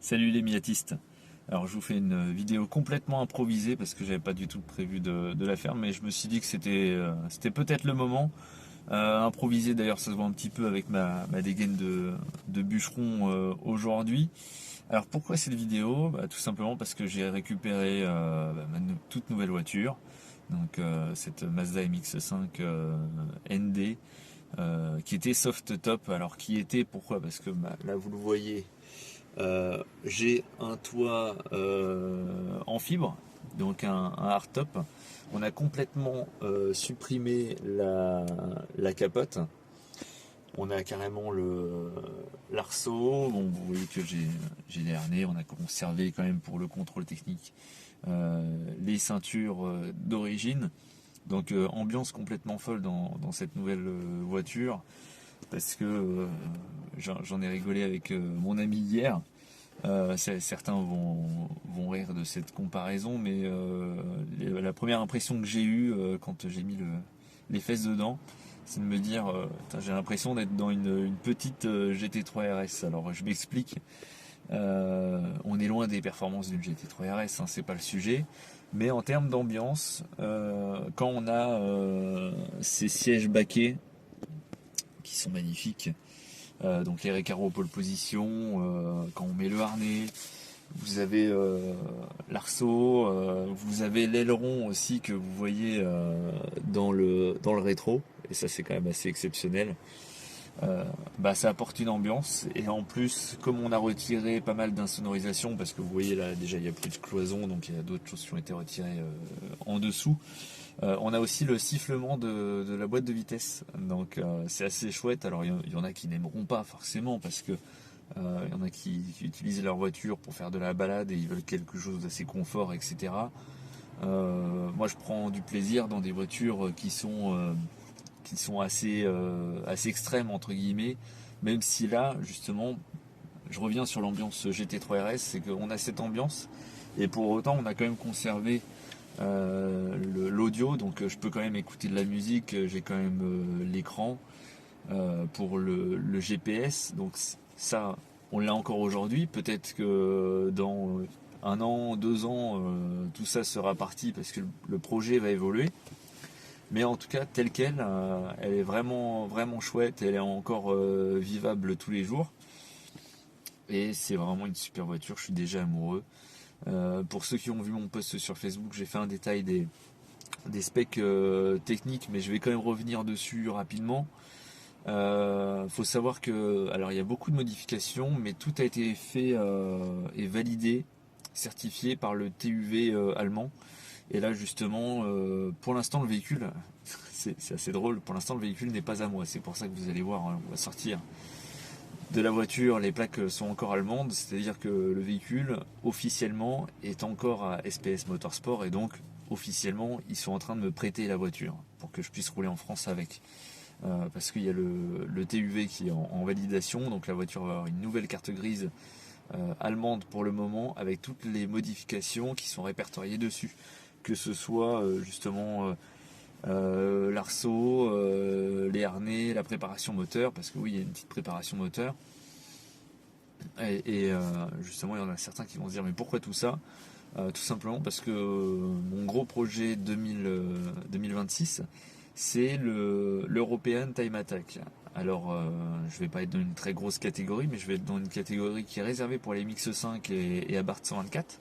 Salut les miatistes. Alors je vous fais une vidéo complètement improvisée parce que j'avais pas du tout prévu de la faire, mais je me suis dit que c'était peut-être le moment. Improvisé d'ailleurs, ça se voit un petit peu avec ma dégaine de bûcheron aujourd'hui. Alors pourquoi cette vidéo? Tout simplement parce que j'ai récupéré toute nouvelle voiture, donc cette Mazda MX-5 ND qui était soft top. Alors qui était, pourquoi? Parce que là vous le voyez. J'ai un toit en fibre, donc un hardtop. On a complètement supprimé la capote. On a carrément l'arceau. Bon, vous voyez que j'ai les harnais. On a conservé quand même pour le contrôle technique les ceintures d'origine. Donc ambiance complètement folle dans cette nouvelle voiture parce que j'en ai rigolé avec mon ami hier. Certains vont rire de cette comparaison, mais la première impression que j'ai eue quand j'ai mis les fesses dedans, c'est de me dire j'ai l'impression d'être dans une petite GT3 RS. Alors je m'explique. On est loin des performances d'une GT3 RS, hein, c'est pas le sujet. Mais en termes d'ambiance, quand on a ces sièges baquets qui sont magnifiques, donc les Recaro pole position, quand on met le harnais, vous avez l'arceau, vous avez l'aileron aussi que vous voyez dans le rétro, et ça c'est quand même assez exceptionnel. Ça apporte une ambiance, et en plus comme on a retiré pas mal d'insonorisation, parce que vous voyez là déjà il n'y a plus de cloison, donc il y a d'autres choses qui ont été retirées en dessous. On a aussi le sifflement de la boîte de vitesse, donc c'est assez chouette. Alors il y en a qui n'aimeront pas forcément parce que il y en a qui utilisent leur voiture pour faire de la balade et ils veulent quelque chose d'assez confort, etc. Moi je prends du plaisir dans des voitures qui sont assez extrêmes entre guillemets, même si là justement je reviens sur l'ambiance GT3 RS, c'est qu'on a cette ambiance et pour autant on a quand même conservé l'audio, donc je peux quand même écouter de la musique, j'ai quand même l'écran pour le GPS, donc ça on l'a encore aujourd'hui, peut-être que dans un an, 2 ans, tout ça sera parti parce que le projet va évoluer, mais en tout cas telle qu'elle, elle est vraiment, vraiment chouette, elle est encore vivable tous les jours, et c'est vraiment une super voiture, je suis déjà amoureux. Pour ceux qui ont vu mon post sur Facebook, j'ai fait un détail des specs techniques, mais je vais quand même revenir dessus rapidement. Faut savoir que, alors il y a beaucoup de modifications, mais tout a été fait et validé, certifié par le TÜV allemand. Et là justement, pour l'instant le véhicule, c'est assez drôle, pour l'instant le véhicule n'est pas à moi. C'est pour ça que vous allez voir, hein, on va sortir de la voiture, les plaques sont encore allemandes, c'est-à-dire que le véhicule officiellement est encore à SPS Motorsport et donc officiellement ils sont en train de me prêter la voiture pour que je puisse rouler en France avec. Parce qu'il y a le TÜV qui est en validation, donc la voiture va avoir une nouvelle carte grise allemande pour le moment avec toutes les modifications qui sont répertoriées dessus, que ce soit justement l'arceau, les harnais, la préparation moteur, parce que oui, il y a une petite préparation moteur. Et justement, il y en a certains qui vont se dire, mais pourquoi tout ça? Tout simplement parce que mon gros projet 2026, c'est l'European Time Attack. Alors, je vais pas être dans une très grosse catégorie, mais je vais être dans une catégorie qui est réservée pour les Mix 5 et Abarth 124.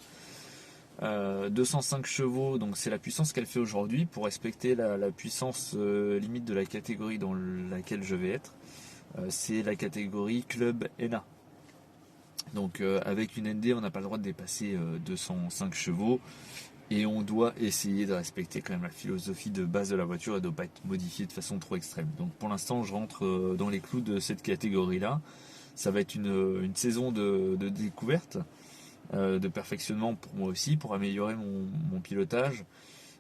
205 chevaux, donc c'est la puissance qu'elle fait aujourd'hui pour respecter la puissance limite de la catégorie dans laquelle je vais être. C'est la catégorie Club ENA. Donc avec une ND, on n'a pas le droit de dépasser 205 chevaux et on doit essayer de respecter quand même la philosophie de base de la voiture et de ne pas être modifié de façon trop extrême. Donc pour l'instant, je rentre dans les clous de cette catégorie-là. Ça va être une saison de découverte, de perfectionnement pour moi aussi, pour améliorer mon pilotage.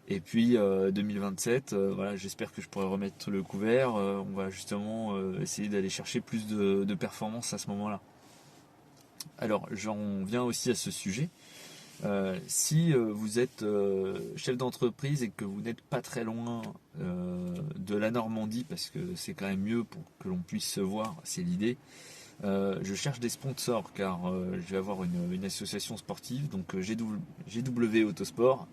Et puis 2027, voilà, j'espère que je pourrai remettre le couvert. On va justement essayer d'aller chercher plus de performance à ce moment-là. Alors j'en viens aussi à ce sujet. Si vous êtes chef d'entreprise et que vous n'êtes pas très loin de la Normandie, parce que c'est quand même mieux pour que l'on puisse se voir, c'est l'idée, Je cherche des sponsors car je vais avoir une association sportive, donc GW Autosport.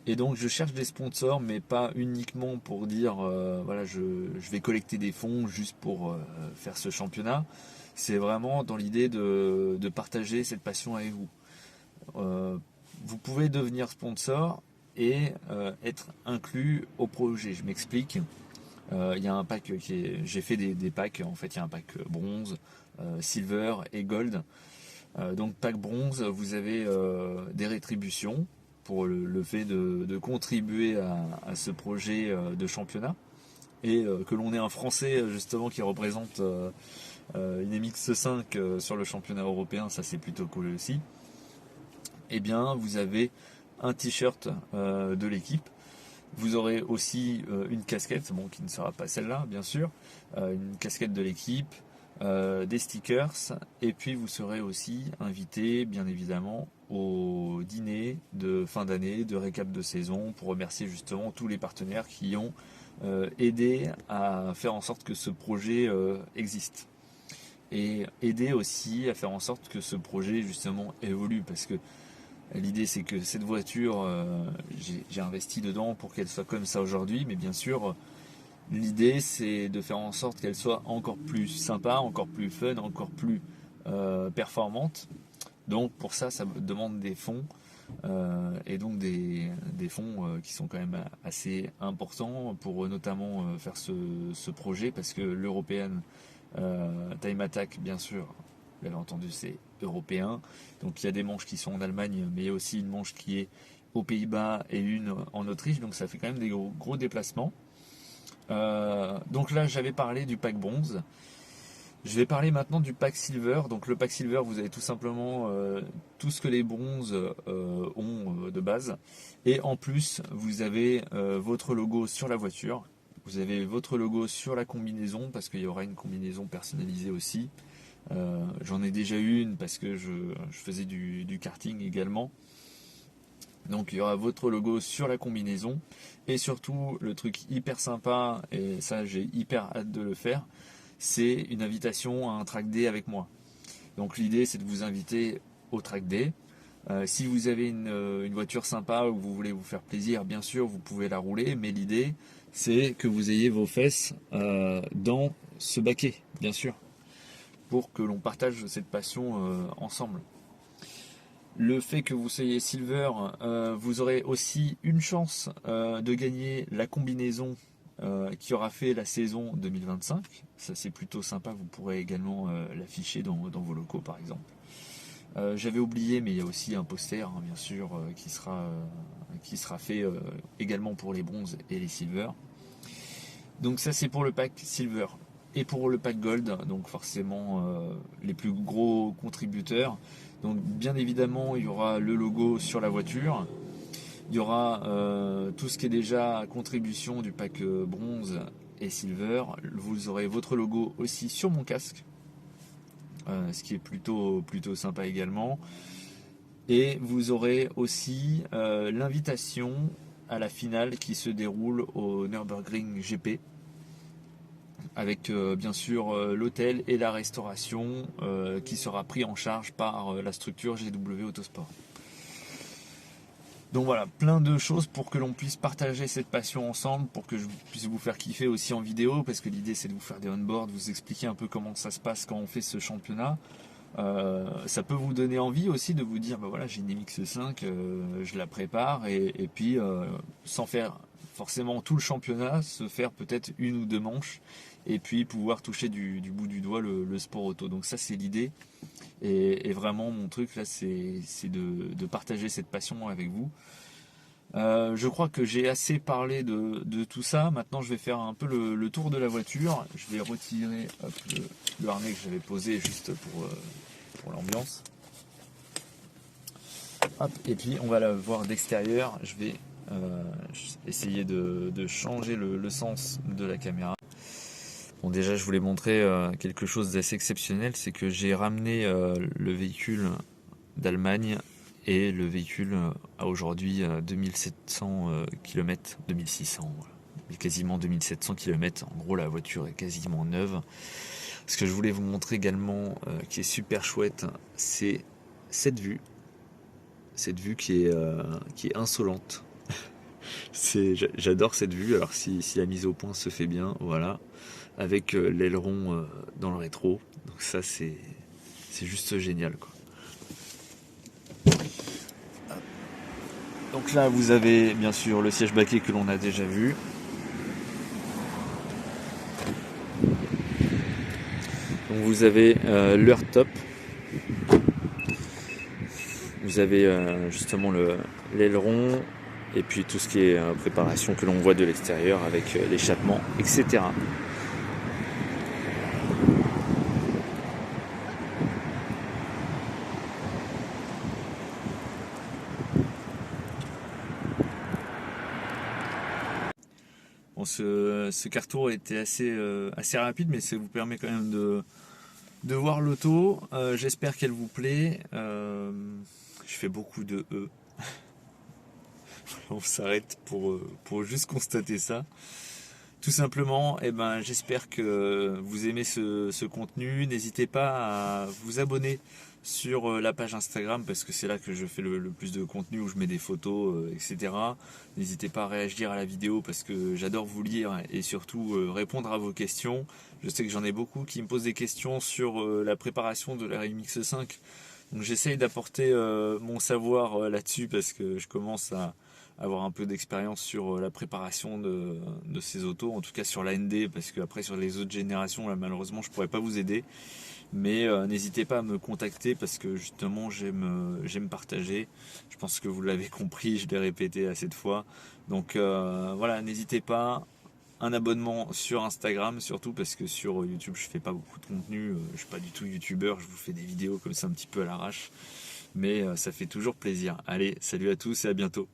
Et donc je cherche des sponsors, mais pas uniquement pour dire voilà, je vais collecter des fonds juste pour faire ce championnat. C'est vraiment dans l'idée de partager cette passion avec vous. Vous pouvez devenir sponsor et être inclus au projet. Je m'explique. Il y a un pack j'ai fait des packs. En fait, il y a un pack bronze, silver et gold. Donc pack bronze, vous avez des rétributions pour le fait de contribuer à ce projet de championnat et que l'on ait un Français justement qui représente une MX5 sur le championnat européen, ça c'est plutôt cool aussi. Eh bien, vous avez un t-shirt de l'équipe. Vous aurez aussi une casquette, bon, qui ne sera pas celle-là, bien sûr, une casquette de l'équipe, des stickers, et puis vous serez aussi invité, bien évidemment, au dîner de fin d'année, de récap de saison, pour remercier justement tous les partenaires qui ont aidé à faire en sorte que ce projet existe. Et aider aussi à faire en sorte que ce projet justement évolue, parce que l'idée c'est que cette voiture, j'ai investi dedans pour qu'elle soit comme ça aujourd'hui, mais bien sûr, l'idée c'est de faire en sorte qu'elle soit encore plus sympa, encore plus fun, encore plus performante. Donc pour ça, ça demande des fonds, et donc des fonds qui sont quand même assez importants pour notamment faire ce projet, parce que l'européenne Time Attack, bien sûr, vous l'avez entendu, c'est européen. Donc il y a des manches qui sont en Allemagne, mais il y a aussi une manche qui est aux Pays-Bas et une en Autriche, donc ça fait quand même des gros déplacements. Donc là, j'avais parlé du pack bronze. Je vais parler maintenant du pack silver. Donc le pack silver, vous avez tout simplement tout ce que les bronzes ont de base. Et en plus, vous avez votre logo sur la voiture. Vous avez votre logo sur la combinaison, parce qu'il y aura une combinaison personnalisée aussi. J'en ai déjà eu une parce que je faisais du karting également. Donc il y aura votre logo sur la combinaison. Et surtout, le truc hyper sympa, et ça j'ai hyper hâte de le faire, c'est une invitation à un track day avec moi. Donc l'idée c'est de vous inviter au track day. Si vous avez une voiture sympa ou vous voulez vous faire plaisir, bien sûr vous pouvez la rouler, mais l'idée c'est que vous ayez vos fesses dans ce baquet, bien sûr, pour que l'on partage cette passion ensemble. Le fait que vous soyez silver, vous aurez aussi une chance de gagner la combinaison qui aura fait la saison 2025. Ça c'est plutôt sympa, vous pourrez également l'afficher dans vos locaux par exemple. J'avais oublié, mais il y a aussi un poster, hein, bien sûr, qui sera fait également pour les bronzes et les silver. Donc ça c'est pour le pack silver. Et pour le pack gold, donc forcément les plus gros contributeurs. Donc bien évidemment il y aura le logo sur la voiture. Il y aura tout ce qui est déjà contribution du pack bronze et silver. Vous aurez votre logo aussi sur mon casque, ce qui est plutôt sympa également. Et vous aurez aussi l'invitation à la finale qui se déroule au Nürburgring GP, avec bien sûr l'hôtel et la restauration qui sera pris en charge par la structure GW Autosport. Donc voilà, plein de choses pour que l'on puisse partager cette passion ensemble, pour que je puisse vous faire kiffer aussi en vidéo, parce que l'idée c'est de vous faire des on-board, vous expliquer un peu comment ça se passe quand on fait ce championnat. Ça peut vous donner envie aussi de vous dire, bah voilà, j'ai une MX5, je la prépare, et puis sans faire forcément tout le championnat, se faire peut-être une ou deux manches, et puis pouvoir toucher du bout du doigt le sport auto. Donc ça c'est l'idée. Et vraiment mon truc là c'est de partager cette passion avec vous. Je crois que j'ai assez parlé de tout ça. Maintenant je vais faire un peu le tour de la voiture. Je vais retirer le harnais que j'avais posé juste pour l'ambiance. Hop, et puis on va la voir d'extérieur. Je vais essayer de changer le sens de la caméra. Bon, déjà je voulais montrer quelque chose d'assez exceptionnel, c'est que j'ai ramené le véhicule d'Allemagne et le véhicule a aujourd'hui 2700 km, 2600, voilà. Quasiment 2700 km, en gros la voiture est quasiment neuve. Ce que je voulais vous montrer également, qui est super chouette, c'est cette vue. Cette vue qui est insolente. J'adore cette vue. Alors si la mise au point se fait bien, voilà, avec l'aileron dans le rétro. Donc ça c'est juste génial, quoi. Donc là vous avez bien sûr le siège baquet que l'on a déjà vu. Donc vous avez l'heure top. Vous avez justement l'aileron et puis tout ce qui est préparation que l'on voit de l'extérieur avec l'échappement, etc. Bon, ce car-tour était assez rapide, mais ça vous permet quand même de voir l'auto. J'espère qu'elle vous plaît. Je fais beaucoup de E. On s'arrête pour juste constater ça. Tout simplement, j'espère que vous aimez ce contenu. N'hésitez pas à vous abonner sur la page Instagram parce que c'est là que je fais le plus de contenu, où je mets des photos, etc. N'hésitez pas à réagir à la vidéo parce que j'adore vous lire et surtout répondre à vos questions. Je sais que j'en ai beaucoup qui me posent des questions sur la préparation de la RMX 5. Donc j'essaye d'apporter mon savoir là-dessus parce que je commence à avoir un peu d'expérience sur la préparation de ces autos, en tout cas sur la ND, parce qu'après sur les autres générations, là, malheureusement je pourrais pas vous aider. Mais n'hésitez pas à me contacter parce que justement j'aime partager. Je pense que vous l'avez compris, je l'ai répété assez de fois. Donc voilà, n'hésitez pas. Un abonnement sur Instagram surtout parce que sur YouTube je fais pas beaucoup de contenu, je suis pas du tout youtubeur, je vous fais des vidéos comme ça un petit peu à l'arrache, mais ça fait toujours plaisir. Allez, salut à tous et à bientôt.